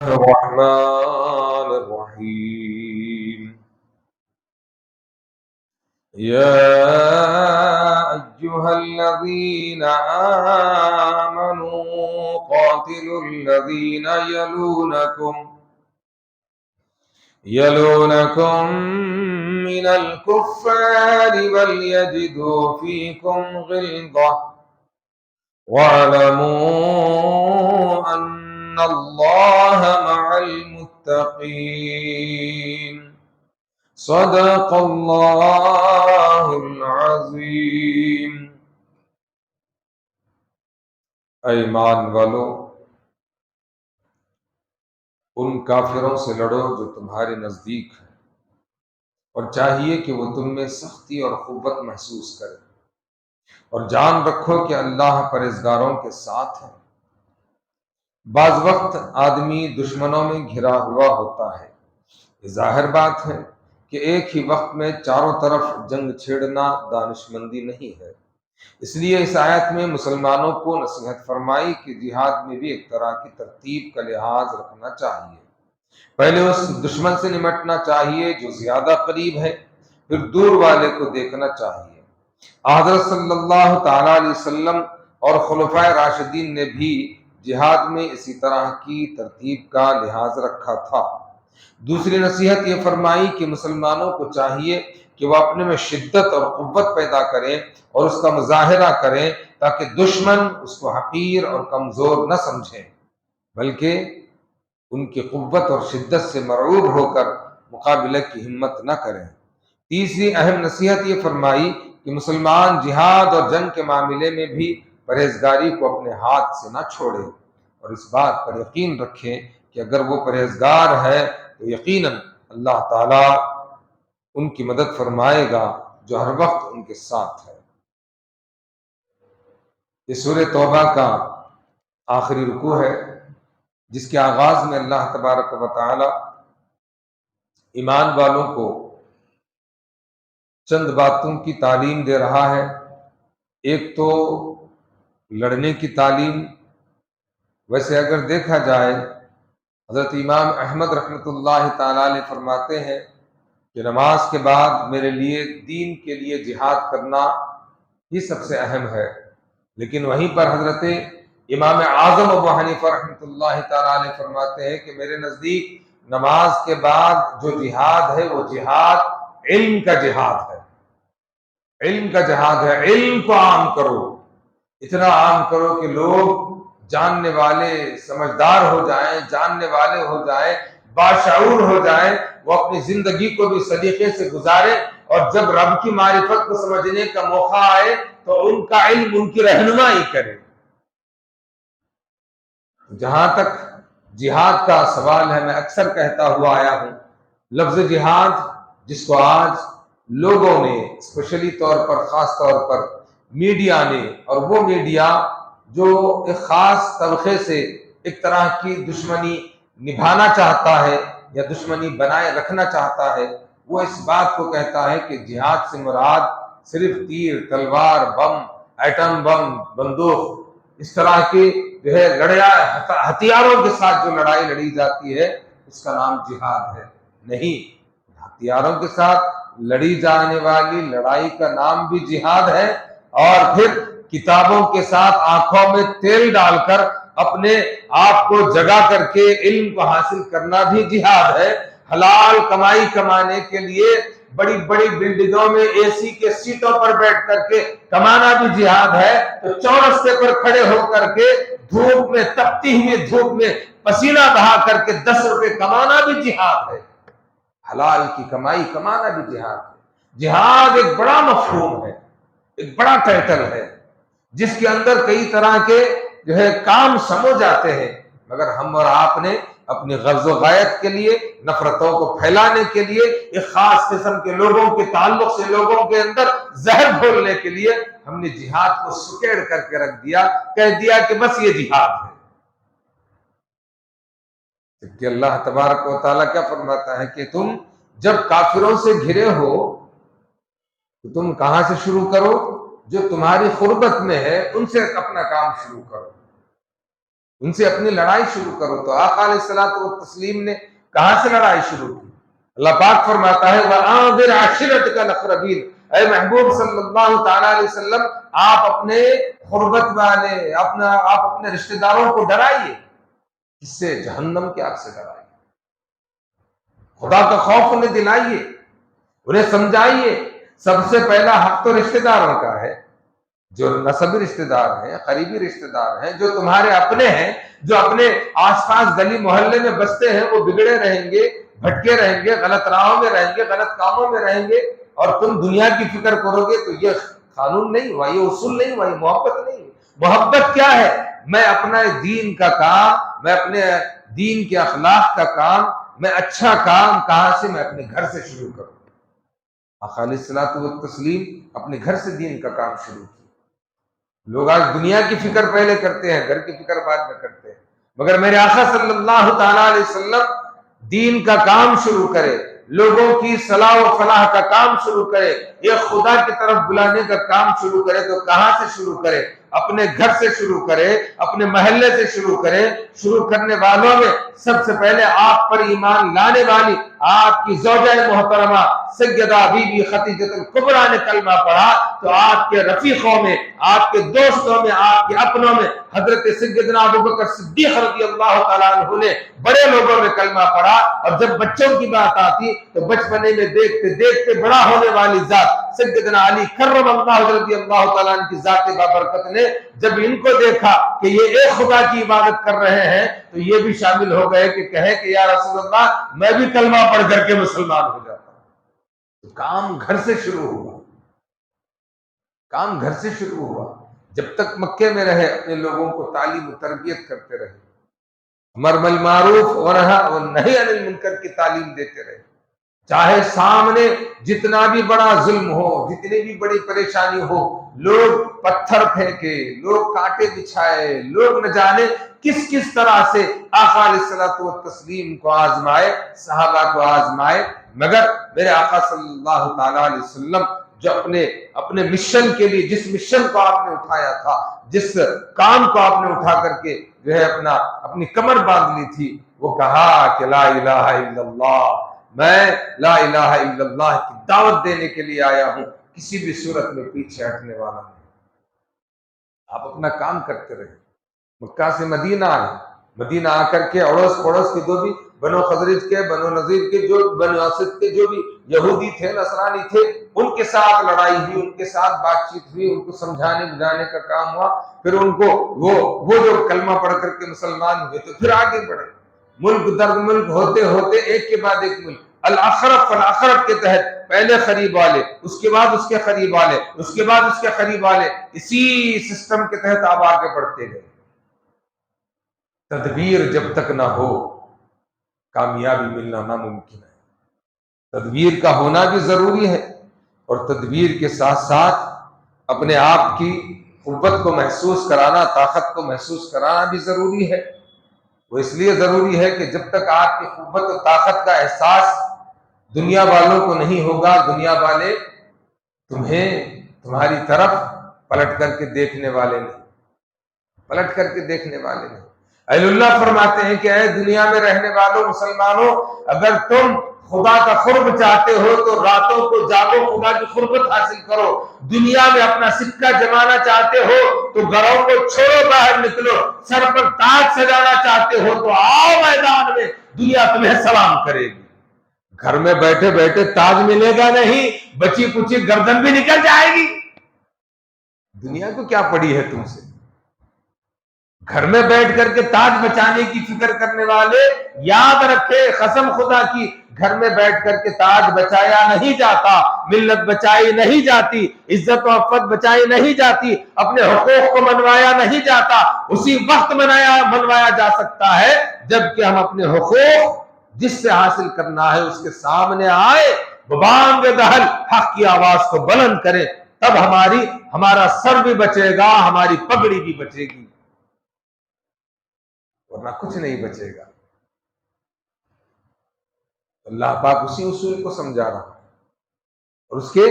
الرحمن الرحيم. يا أيها الذين آمنوا قاتلوا الذين يلونكم من الكفار وليجدوا فيكم غلظة واعلموا أن الله مع المتقين. صدق اللہ العظیم. اے ایمان والو، ان کافروں سے لڑو جو تمہارے نزدیک ہیں، اور چاہیے کہ وہ تم میں سختی اور قوت محسوس کرے، اور جان رکھو کہ اللہ پرہیزگاروں کے ساتھ ہے۔ بعض وقت آدمی دشمنوں میں گھرا ہوا ہوتا ہے۔ یہ ظاہر بات ہے کہ ایک ہی وقت میں چاروں طرف جنگ چھیڑنا دانش مندی نہیں ہے۔ اس لیے اس آیت میں مسلمانوں کو نصیحت فرمائی کہ جہاد میں بھی ایک طرح کی ترتیب کا لحاظ رکھنا چاہیے۔ پہلے اس دشمن سے نمٹنا چاہیے جو زیادہ قریب ہے، پھر دور والے کو دیکھنا چاہیے۔ حضرت صلی اللہ تعالی علیہ وسلم اور خلفائے راشدین نے بھی جہاد میں اسی طرح کی ترتیب کا لحاظ رکھا تھا۔ دوسری نصیحت یہ فرمائی کہ مسلمانوں کو چاہیے کہ وہ اپنے میں شدت اور قوت پیدا کریں اور اس کا مظاہرہ کریں، تاکہ دشمن اس کو حقیر اور کمزور نہ سمجھیں، بلکہ ان کی قوت اور شدت سے مرعوب ہو کر مقابلے کی ہمت نہ کریں۔ تیسری اہم نصیحت یہ فرمائی کہ مسلمان جہاد اور جنگ کے معاملے میں بھی پرہیزگاری کو اپنے ہاتھ سے نہ چھوڑے، اور اس بات پر یقین رکھیں کہ اگر وہ پرہیزگار ہے تو یقیناً اللہ تعالیٰ ان کی مدد فرمائے گا جو ہر وقت ان کے ساتھ ہے۔ یہ سورہ توبہ کا آخری رکوع ہے، جس کے آغاز میں اللہ تبارک و تعالی ایمان والوں کو چند باتوں کی تعلیم دے رہا ہے۔ ایک تو لڑنے کی تعلیم۔ ویسے اگر دیکھا جائے، حضرت امام احمد رحمۃ اللہ تعالی علیہ فرماتے ہیں کہ نماز کے بعد میرے لیے دین کے لیے جہاد کرنا ہی سب سے اہم ہے، لیکن وہیں پر حضرت امام اعظم ابو حنیفہ رحمۃ اللہ تعالی علیہ فرماتے ہیں کہ میرے نزدیک نماز کے بعد جو جہاد ہے وہ جہاد علم کا جہاد ہے۔ علم کا جہاد ہے، علم کو عام کرو، اتنا عام کرو کہ لوگ جاننے والے سمجھدار ہو جائیں، جاننے والے ہو جائیں، باشعور ہو جائیں، وہ اپنی زندگی کو بھی سلیقے سے گزارے، اور جب رب کی معرفت کو سمجھنے کا موقع آئے تو ان کا علم ان کی رہنمائی کرے۔ جہاں تک جہاد کا سوال ہے، میں اکثر کہتا ہوا آیا ہوں، لفظ جہاد جس کو آج لوگوں نے اسپیشلی طور پر، خاص طور پر میڈیا نے، اور وہ میڈیا جو ایک خاص طبقے سے ایک طرح کی دشمنی نبھانا چاہتا ہے یا دشمنی بنائے رکھنا چاہتا ہے، وہ اس بات کو کہتا ہے کہ جہاد سے مراد صرف تیر، تلوار، بم، ایٹم بم، بندوق، اس طرح کی جو ہے ہتھیاروں کے ساتھ جو لڑائی لڑی جاتی ہے اس کا نام جہاد ہے۔ نہیں، ہتھیاروں کے ساتھ لڑی جانے والی لڑائی کا نام بھی جہاد ہے، اور پھر کتابوں کے ساتھ آنکھوں میں تیل ڈال کر اپنے آپ کو جگا کر کے علم کو حاصل کرنا بھی جہاد ہے۔ حلال کمائی کمانے کے لیے بڑی بڑی بلڈنگوں میں اے سی کے سیٹوں پر بیٹھ کر کے کمانا بھی جہاد ہے۔ تو چورستے پر کھڑے ہو کر کے دھوپ میں، تپتی ہوئی دھوپ میں پسینہ بہا کر کے 10 روپے کمانا بھی جہاد ہے۔ حلال کی کمائی کمانا بھی جہاد ہے۔ جہاد ایک بڑا مفہوم ہے، ایک بڑا ٹائٹل ہے، جس کے اندر کئی طرح کے جو ہے کام سمو جاتے ہیں، مگر ہم اور آپ نے اپنی غرض و غایت کے لیے، نفرتوں کو پھیلانے کے لیے، ایک خاص قسم کے لوگوں کے تعلق سے لوگوں کے اندر زہر گھولنے کے لیے ہم نے جہاد کو سکیڑ کر کے رکھ دیا، کہہ دیا کہ بس یہ جہاد ہے۔ کہ اللہ تبارک و تعالیٰ کیا فرماتا ہے کہ تم جب کافروں سے گھرے ہو تو تم کہاں سے شروع کرو؟ جو تمہاری قربت میں ہے ان سے اپنا کام شروع کرو۔ ان سے اپنی لڑائی شروع کرو. تو آقا علیہ الصلوۃ والتسلیم نے کہاں سے لڑائی شروع کی؟ اللہ پاک فرماتا ہے وَأَنذِرْ عَشِيرَتَكَ الْأَقْرَبِينَ، اے محبوب صلی اللہ تعالی علیہ وسلم، آپ اپنے قربت والے آپ اپنے رشتہ داروں کو ڈرائیے. کس سے؟ جہنم کی آگ سے ڈرائیے. خدا کا خوف انہیں دلائیے، انہیں سمجھائیے. سب سے پہلا حق تو رشتہ داروں کا ہے، جو نسبی رشتہ دار ہیں، قریبی رشتہ دار ہیں، جو تمہارے اپنے ہیں، جو اپنے آس پاس گلی محلے میں بستے ہیں. وہ بگڑے رہیں گے، بھٹکے رہیں گے، غلط راہوں میں رہیں گے، غلط کاموں میں رہیں گے، اور تم دنیا کی فکر کرو گے. تو یہ قانون نہیں ہوا، یہ اصول نہیں ہوا، یہ محبت نہیں. محبت کیا ہے؟ میں اپنا دین کا کام، میں اپنے دین کے اخلاق کا کام، میں اچھا کام کہاں سے؟ میں اپنے گھر سے شروع کروں. آقا علیہ الصلوۃ والتسلیم اپنے گھر سے دین کا کام شروع کیا. لوگ آج دنیا کی فکر پہلے کرتے ہیں، گھر کی فکر بعد میں کرتے ہیں. مگر میرے آقا صلی اللہ تعالی علیہ وسلم دین کا کام شروع کرے، لوگوں کی صلاح و فلاح کا کام شروع کرے، یہ خدا کی طرف بلانے کا کام شروع کرے. تو کہاں سے شروع کرے؟ اپنے گھر سے شروع کرے، اپنے محلے سے شروع کرے. شروع کرنے والوں میں سب سے پہلے آپ پر ایمان لانے والی آپ کی زوجہ محترمہ سیدہ بی بی خدیجہ الکبریٰ نے کلمہ پڑھا. تو آپ کے رفیقوں میں، آپ کے دوستوں میں، آپ کے اپنوں میں حضرت سیدنا ابوبکر صدیق رضی اللہ تعالیٰ عنہ نے بڑے لوگوں میں کلمہ پڑھا. اور جب بچوں کی بات آتی تو بچپنے میں دیکھتے دیکھتے بڑا ہونے والی ذات سیدنا علی کرم اللہ رضی اللہ تعالیٰ عنہ کی ذات بابرکت نے جب ان کو دیکھا کہ یہ ایک خدا کی عبادت کر رہے ہیں تو یہ بھی شامل ہو گئے کہ کہیں کہ یا رسول اللہ میں بھی کلمہ پڑھ کر کے مسلمان ہو جاتا ہوں. تو کام گھر سے شروع ہوا، کام گھر سے شروع ہوا. جب تک مکے میں رہے اپنے لوگوں کو تعلیم و تربیت کرتے رہے، امر بالمعروف ونہی عن المنکر کی تعلیم دیتے رہے. چاہے سامنے جتنا بھی بڑا ظلم ہو، جتنی بھی بڑی پریشانی ہو، لوگ پتھر پھینکے، لوگ کانٹے بچھائے، لوگ نہ جانے کس کس طرح سے آقا علیہ الصلوۃ والتسلیم کو آزمائے، صحابہ کو آزمائے. مگر میرے آقا صلی اللہ تعالی علیہ وسلم جو اپنے مشن کے لیے، جس مشن کو آپ نے اٹھایا تھا، جس کام کو آپ نے اٹھا کر کے جو ہے اپنی کمر باندھ لی تھی، وہ کہا کہ لا الہ الا اللہ، میں لا الہ الا اللہ کی دعوت دینے کے لیے آیا ہوں، کسی بھی صورت میں پیچھے ہٹنے والا نہیں. آپ اپنا کام کرتے رہے. مکہ سے مدینہ آئے، مدینہ آ کر کے اڑوس پڑوس کے جو بھی بنو خزرج کے، بنو نذیر کے، جو بنو اسد کے جو بھی یہودی تھے، نصرانی تھے، ان کے ساتھ لڑائی ہوئی، ان کے ساتھ بات چیت ہوئی، ان کو سمجھانے بجھانے کا کام ہوا. پھر ان کو وہ جو کلمہ پڑھ کر کے مسلمان ہوئے تو پھر آگے بڑھے. ملک در ملک ہوتے ہوتے ایک کے بعد ایک ملک، الاقرب فالاقرب کے تحت پہلے قریب والے، اس کے بعد اس کے قریب والے، اس کے بعد اس کے قریب والے، اسی سسٹم کے تحت آپ آگے بڑھتے گئے. تدبیر جب تک نہ ہو کامیابی ملنا ناممکن ہے. تدبیر کا ہونا بھی ضروری ہے، اور تدبیر کے ساتھ ساتھ اپنے آپ کی قوت کو محسوس کرانا، طاقت کو محسوس کرانا بھی ضروری ہے. وہ اس لیے ضروری ہے کہ جب تک آپ کی قوت و طاقت کا احساس دنیا والوں کو نہیں ہوگا، دنیا والے تمہاری طرف پلٹ کر کے دیکھنے والے نہیں، پلٹ کر کے دیکھنے والے نہیں. اہل اللہ فرماتے ہیں کہ اے دنیا میں رہنے والوں مسلمانوں، اگر تم خدا کا قرب چاہتے ہو تو راتوں کو جاگو، خدا کی قربت حاصل کرو. دنیا میں اپنا سکہ جمانا چاہتے ہو تو گھروں کو چھوڑو، باہر نکلو. سر پر تاج سجانا چاہتے ہو تو آؤ میدان میں، دنیا تمہیں سلام کرے گی. گھر میں بیٹھے بیٹھے تاج ملے گا نہیں، بچی کچی گردن بھی نکل جائے گی. دنیا کو کیا پڑی ہے تم سے؟ گھر میں بیٹھ کر کے تاج بچانے کی فکر کرنے والے یاد رکھے، قسم خدا کی، گھر میں بیٹھ کر کے تاج بچایا نہیں جاتا، ملت بچائی نہیں جاتی، عزت و عفت بچائی نہیں جاتی، اپنے حقوق کو منوایا نہیں جاتا. اسی وقت منوایا جا سکتا ہے جب کہ ہم اپنے حقوق جس سے حاصل کرنا ہے اس کے سامنے آئے، ببانگ دہل حق کی آواز کو بلند کریں. تب ہمارا سر بھی بچے گا، ہماری پگڑی بھی بچے گی، ورنہ کچھ نہیں بچے گا. اللہ پاک اسی اصول کو سمجھا رہا ہے اور اس کے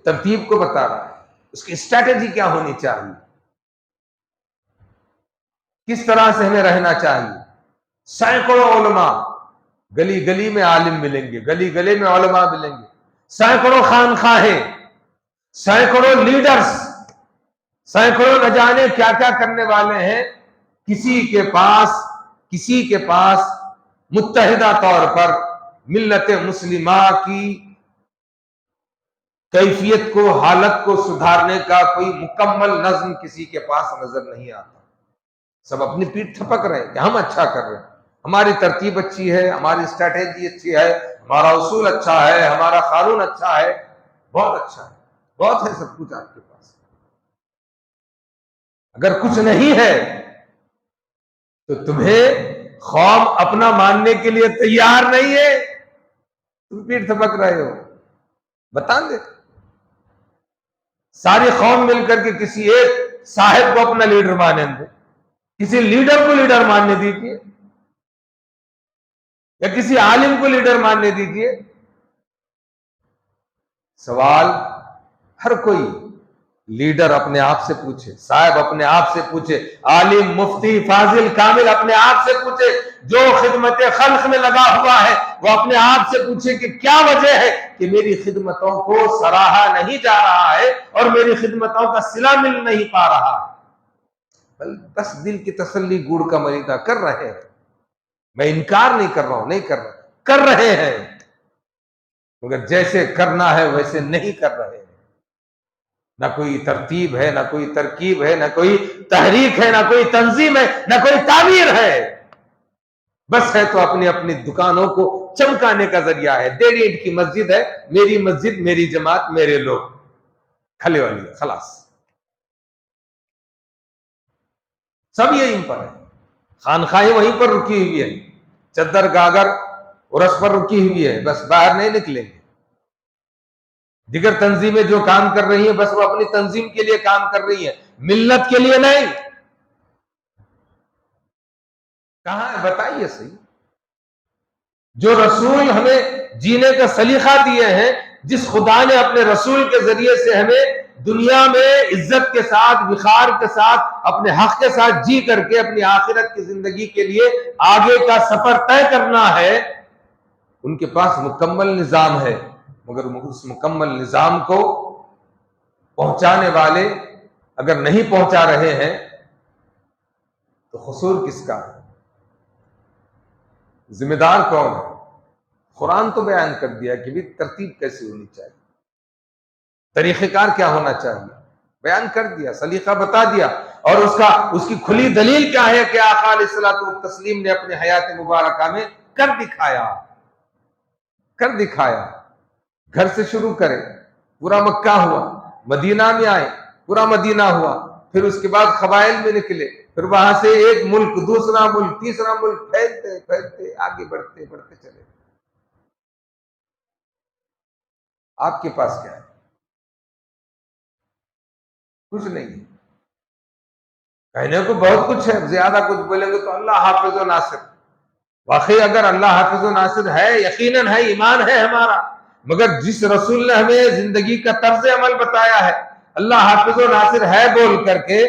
ترتیب کو بتا رہا ہے، اس کی اسٹریٹجی کیا ہونی چاہیے، کس طرح سے ہمیں رہنا چاہیے. سینکڑوں علماء، گلی گلی میں عالم ملیں گے، گلی گلی میں علماء ملیں گے، سینکڑوں خانخواہیں، سینکڑوں لیڈرز، سینکڑوں نہ جانے کیا کیا کرنے والے ہیں. کسی کے پاس متحدہ طور پر ملت مسلمہ کی کیفیت کو، حالت کو سدھارنے کا کوئی مکمل نظم کسی کے پاس نظر نہیں آتا. سب اپنی پیٹھ تھپک رہے ہیں کہ ہم اچھا کر رہے ہیں، ہماری ترتیب اچھی ہے، ہماری اسٹریٹجی اچھی ہے، ہمارا اصول اچھا ہے، ہمارا قانون اچھا ہے، بہت اچھا ہے، بہت ہے سب کچھ آپ کے پاس. اگر کچھ نہیں ہے تو تمہیں قوم اپنا ماننے کے لیے تیار نہیں ہے، تم پیٹھ تھپک رہے ہو. بتا دے ساری قوم مل کر کے کسی ایک صاحب کو اپنا لیڈر مانیں دے، کسی لیڈر کو لیڈر ماننے دیجیے یا کسی عالم کو لیڈر ماننے دیجیے. سوال ہر کوئی لیڈر اپنے آپ سے پوچھے، صاحب اپنے آپ سے پوچھے، عالم مفتی فاضل کامل اپنے آپ سے پوچھے، جو خدمت خلق میں لگا ہوا ہے وہ اپنے آپ سے پوچھے کہ کیا وجہ ہے کہ میری خدمتوں کو سراہا نہیں جا رہا ہے اور میری خدمتوں کا صلہ مل نہیں پا رہا ہے. بس دل کی تسلی گوڑ کا مریدہ کر رہے ہیں. میں انکار نہیں کر رہا ہوں، نہیں کر رہا، کر رہے ہیں، مگر جیسے کرنا ہے ویسے نہیں کر رہے ہیں. نہ کوئی ترتیب ہے، نہ کوئی ترکیب ہے، نہ کوئی تحریک ہے، نہ کوئی تنظیم ہے، نہ کوئی تعمیر ہے. بس ہے تو اپنی اپنی دکانوں کو چمکانے کا ذریعہ ہے. 1.5 اینٹ کی مسجد ہے، میری مسجد، میری جماعت، میرے لوگ، کھلے والی ہے، خلاص. سب یہیں پر ہے، خانخواہیں وہیں پر رکی ہوئی ہے، چدر گاگر عرس پر رکی ہوئی ہے، بس باہر نہیں نکلیں گے. دیگر تنظیمیں جو کام کر رہی ہیں بس وہ اپنی تنظیم کے لیے کام کر رہی ہیں، ملت کے لیے نہیں. کہاں ہے بتائیے صحیح. جو رسول ہمیں جینے کا سلیقہ دیے ہیں، جس خدا نے اپنے رسول کے ذریعے سے ہمیں دنیا میں عزت کے ساتھ، وقار کے ساتھ، اپنے حق کے ساتھ جی کر کے اپنی آخرت کی زندگی کے لیے آگے کا سفر طے کرنا ہے، ان کے پاس مکمل نظام ہے. مگر اس مکمل نظام کو پہنچانے والے اگر نہیں پہنچا رہے ہیں تو قصور کس کا ہے؟ ذمہ دار کون ہے؟ قرآن تو بیان کر دیا کہ بھی ترتیب کیسی ہونی چاہیے، طریقہ کار کیا ہونا چاہیے، بیان کر دیا، سلیقہ بتا دیا، اور اس کی کھلی دلیل کیا ہے کہ آقا علیہ الصلوۃ والتسلیم نے اپنے حیات مبارکہ میں کر دکھایا. گھر سے شروع کرے، پورا مکہ ہوا، مدینہ میں آئے، پورا مدینہ ہوا، پھر اس کے بعد قبائل میں نکلے، پھر وہاں سے ایک ملک، دوسرا ملک، تیسرا ملک، پھیلتے آگے بڑھتے چلے. آپ کے پاس کیا ہے؟ کچھ نہیں. کہنے کو بہت کچھ ہے، زیادہ کچھ بولیں گے تو اللہ حافظ و ناصر. واقعی اگر اللہ حافظ و ناصر ہے، یقیناً ہے، ایمان ہے ہمارا، مگر جس رسول نے ہمیں زندگی کا طرز عمل بتایا ہے، اللہ حافظ و ناصر ہے بول کر کے،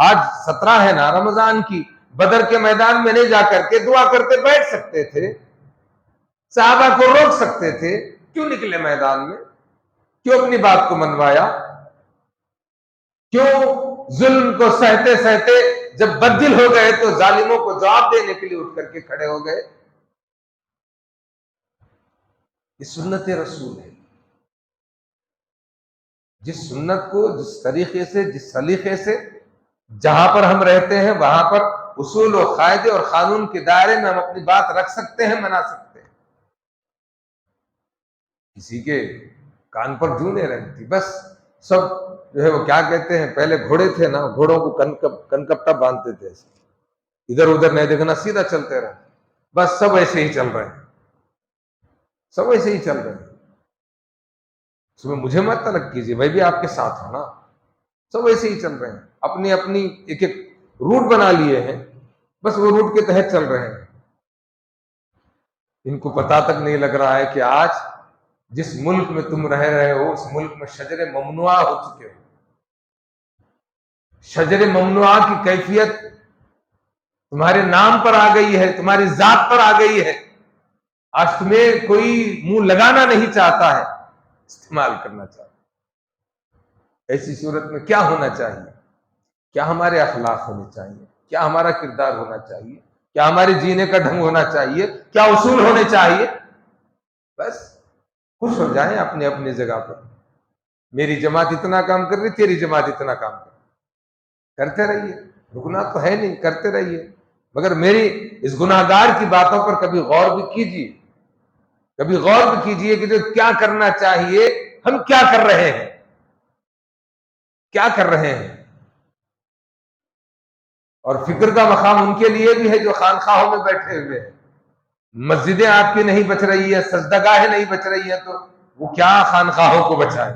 آج 17 ہے نا رمضان کی، بدر کے میدان میں نہیں جا کر کے دعا کرتے بیٹھ سکتے تھے، صحابہ کو روک سکتے تھے، کیوں نکلے میدان میں؟ کیوں اپنی بات کو منوایا؟ کیوں ظلم کو سہتے سہتے جب بددل ہو گئے تو ظالموں کو جواب دینے کے لیے اٹھ کر کے کھڑے ہو گئے؟ یہ سنت رسول ہے. جس سنت کو، جس طریقے سے، جس سلیقے سے جہاں پر ہم رہتے ہیں وہاں پر اصول و قاعدے اور قانون کے دائرے میں ہم اپنی بات رکھ سکتے ہیں، منا سکتے ہیں. کسی کے کان پر جوں نہیں رہتی. بس سب جو ہے وہ کیا کہتے ہیں، پہلے گھوڑے تھے نا، گھوڑوں کو کنکپٹا باندھتے تھے، ادھر ادھر نہیں دیکھنا، سیدھا چلتے رہے. بس سب ایسے ہی چل رہے ہیں، سب ایسے ہی چل رہے ہیں. اس میں مجھے مت تلق کیجیے، میں بھی آپ کے ساتھ ہوں نا. سب ایسے ہی چل رہے ہیں، اپنی اپنی ایک ایک روٹ بنا لیے ہیں، بس وہ روٹ کے تحت چل رہے ہیں. ان کو پتہ تک نہیں لگ رہا ہے کہ آج جس ملک میں تم رہ رہے ہو اس ملک میں شجر ممنوعہ ہو چکے ہو. شجر ممنوعہ کی کیفیت تمہارے نام پر آ گئی ہے، تمہاری ذات پر آ گئی ہے، آج تمہیں کوئی منہ لگانا نہیں چاہتا ہے، استعمال کرنا چاہتا ہے۔ ایسی صورت میں کیا ہونا چاہیے؟ کیا ہمارے اخلاق ہونے چاہیے؟ کیا ہمارا کردار ہونا چاہیے؟ کیا ہمارے جینے کا ڈھنگ ہونا چاہیے؟ کیا اصول ہونے چاہیے؟ بس خوش ہو جائیں اپنے اپنے جگہ پر، میری جماعت اتنا کام کر رہی، تیری جماعت اتنا کام کر رہی، کرتے رہیے، رکنا تو ہے نہیں، کرتے رہیے، مگر میری اس گناہ گار کی باتوں پر کبھی غور بھی کیجیے، کبھی غور بھی کیجیے کہ جو کیا کرنا چاہیے ہم کیا کر رہے ہیں، کیا کر رہے ہیں۔ اور فکر کا مقام ان کے لیے بھی ہے جو خانخواہوں میں بیٹھے ہوئے ہیں، مسجدیں آپ کی نہیں بچ رہی ہے، سجدہ گاہیں نہیں بچ رہی ہے، تو وہ کیا خانخواہوں کو بچائیں،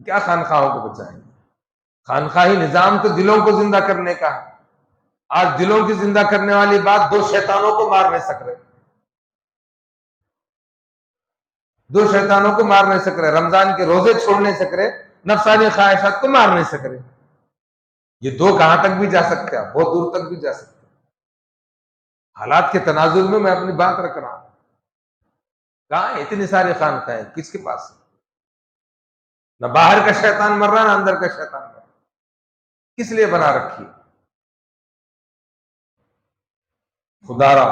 کیا خانخواہوں کو بچائیں۔ خانخواہی نظام تو دلوں کو زندہ کرنے کا ہے، آج دلوں کی زندہ کرنے والی بات دو شیطانوں کو مار نہیں سک رہے، دو شیطانوں کو مار نہیں سک رہے، رمضان کے روزے چھوڑ نہیں سک رہے، نفسانی خواہشات کو مار نہیں سک رہے۔ یہ دو کہاں تک بھی جا سکتے ہیں، بہت دور تک بھی جا سکتے ہیں۔ حالات کے تناظر میں اپنی بات رکھ رہا ہوں، کہاں ہے اتنی ساری خانقاہیں، کس کے پاس ہے؟ نہ باہر کا شیطان مر رہا، نہ اندر کا شیطان مر رہا، کس لیے بنا رکھی؟ خدا را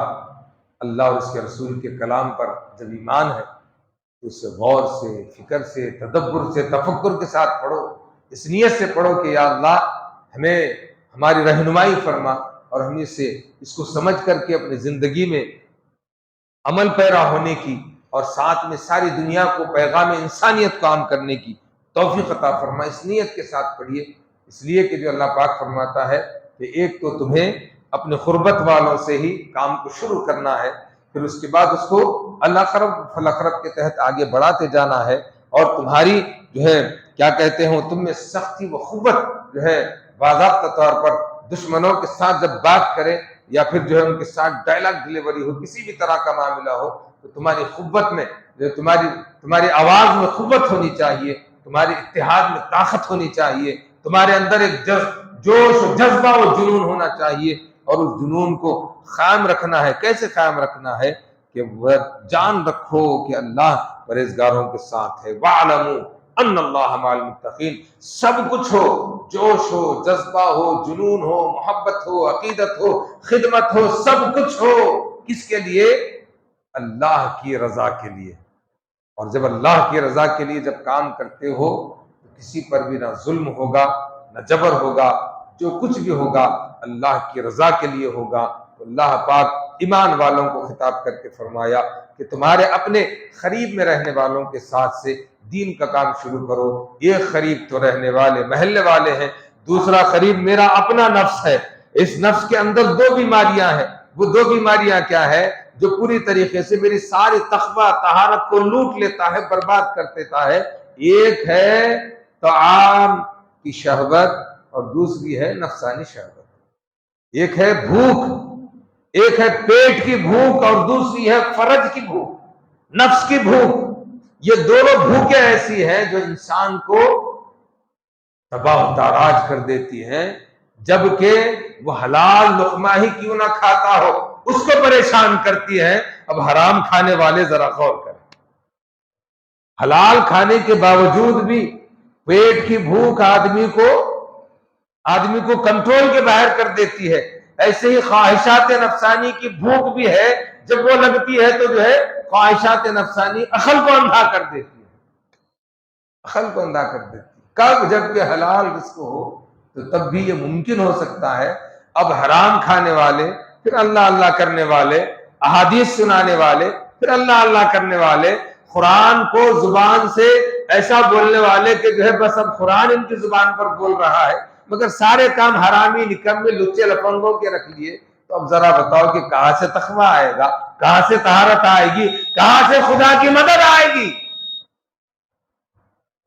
اللہ اور اس کے رسول کے کلام پر جب ایمان ہے تو اسے غور سے، فکر سے، تدبر سے، تفکر کے ساتھ پڑھو، اس نیت سے پڑھو کہ یا اللہ ہمیں ہماری رہنمائی فرما، اور ہم اس کو سمجھ کر کے اپنی زندگی میں عمل پیرا ہونے کی، اور ساتھ میں ساری دنیا کو پیغام انسانیت کام کرنے کی توفیق عطا فرما۔ اس نیت کے ساتھ پڑھیے، اس لیے کہ جو اللہ پاک فرماتا ہے کہ ایک تو تمہیں اپنے قربت والوں سے ہی کام کو شروع کرنا ہے، پھر اس کے بعد اس کو الاقرب فالاقرب کے تحت آگے بڑھاتے جانا ہے، اور تمہاری جو ہے کیا کہتے ہیں تم میں سختی و قوت جو ہے باضابطہ طور پر دشمنوں کے ساتھ جب بات کرے یا پھر جو ہے ان کے ساتھ ڈائلاگ ڈلیوری ہو، کسی بھی طرح کا معاملہ ہو، تو تمہاری قوت میں تمہاری آواز میں قوت ہونی چاہیے، تمہارے اتحاد میں طاقت ہونی چاہیے، تمہارے اندر ایک جوش و جذبہ و جنون ہونا چاہیے، اور اس جنون کو قائم رکھنا ہے۔ کیسے قائم رکھنا ہے؟ کہ وہ جان رکھو کہ اللہ پرہیزگاروں کے ساتھ ہے، وَاعْلَمُوا ان اللہ مع المتقین۔ سب کچھ ہو، جوش ہو، جذبہ ہو، جنون ہو، محبت ہو، عقیدت ہو، خدمت ہو، سب کچھ ہو، کس کے لیے؟ اللہ کی رضا کے لیے۔ اور جب اللہ کی رضا کے لیے جب کام کرتے ہو تو کسی پر بھی نہ ظلم ہوگا، نہ جبر ہوگا، جو کچھ بھی ہوگا اللہ کی رضا کے لیے ہوگا۔ تو اللہ پاک ایمان والوں کو خطاب کر کے فرمایا کہ تمہارے اپنے قریب میں رہنے والوں کے ساتھ سے دین کا کام شروع کرو۔ ایک قریب تو رہنے والے محلے والے ہیں، دوسرا قریب میرا اپنا نفس ہے۔ اس نفس کے اندر دو بیماریاں ہیں، وہ دو بیماریاں کیا ہے؟ جو پوری طریقے سے میری ساری تقویٰ طہارت کو لوٹ لیتا ہے، برباد کر دیتا ہے۔ ایک ہے طعام کی شہوت اور دوسری ہے نفسانی شہوت۔ ایک ہے بھوک، ایک ہے پیٹ کی بھوک اور دوسری ہے فرج کی بھوک، نفس کی بھوک۔ یہ دونوں بھوکیں ایسی ہیں جو انسان کو تباہ و تاراج کر دیتی ہیں، جبکہ وہ حلال لقمہ ہی کیوں نہ کھاتا ہو اس کو پریشان کرتی ہے۔ اب حرام کھانے والے ذرا غور کریں، حلال کھانے کے باوجود بھی پیٹ کی بھوک آدمی کو کنٹرول کے باہر کر دیتی ہے۔ ایسے ہی خواہشات نفسانی کی بھوک بھی ہے، جب وہ لگتی ہے تو جو ہے خواہشات نفسانی عقل کو اندھا کر دیتی ہے، عقل کو اندھا کر دیتی ہے۔ کب؟ جب کہ حلال رزق ہو تو تب بھی یہ ممکن ہو سکتا ہے۔ اب حرام کھانے والے، پھر اللہ اللہ کرنے والے، احادیث سنانے والے، پھر اللہ اللہ کرنے والے، قرآن کو زبان سے ایسا بولنے والے کہ جو ہے بس اب قرآن ان کی زبان پر بول رہا ہے، مگر سارے کام حرامی نکمے لچے لفنگوں کے رکھ لیے۔ تو اب ذرا بتاؤ کہ کہاں سے تقویٰ آئے گا، کہاں سے طہارت آئے گی، کہاں سے خدا کی مدد آئے گی؟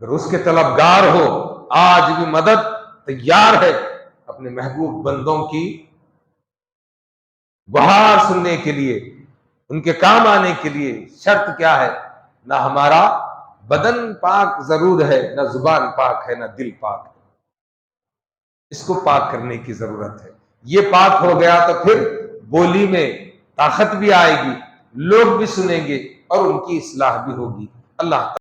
اگر اس کے طلبگار ہو، آج بھی مدد تیار ہے اپنے محبوب بندوں کی گہار سننے کے لیے، ان کے کام آنے کے لیے۔ شرط کیا ہے؟ نہ ہمارا بدن پاک ضرور ہے، نہ زبان پاک ہے، نہ دل پاک ہے، اس کو پاک کرنے کی ضرورت ہے۔ یہ پاک ہو گیا تو پھر بولی میں طاقت بھی آئے گی، لوگ بھی سنیں گے اور ان کی اصلاح بھی ہوگی۔ اللہ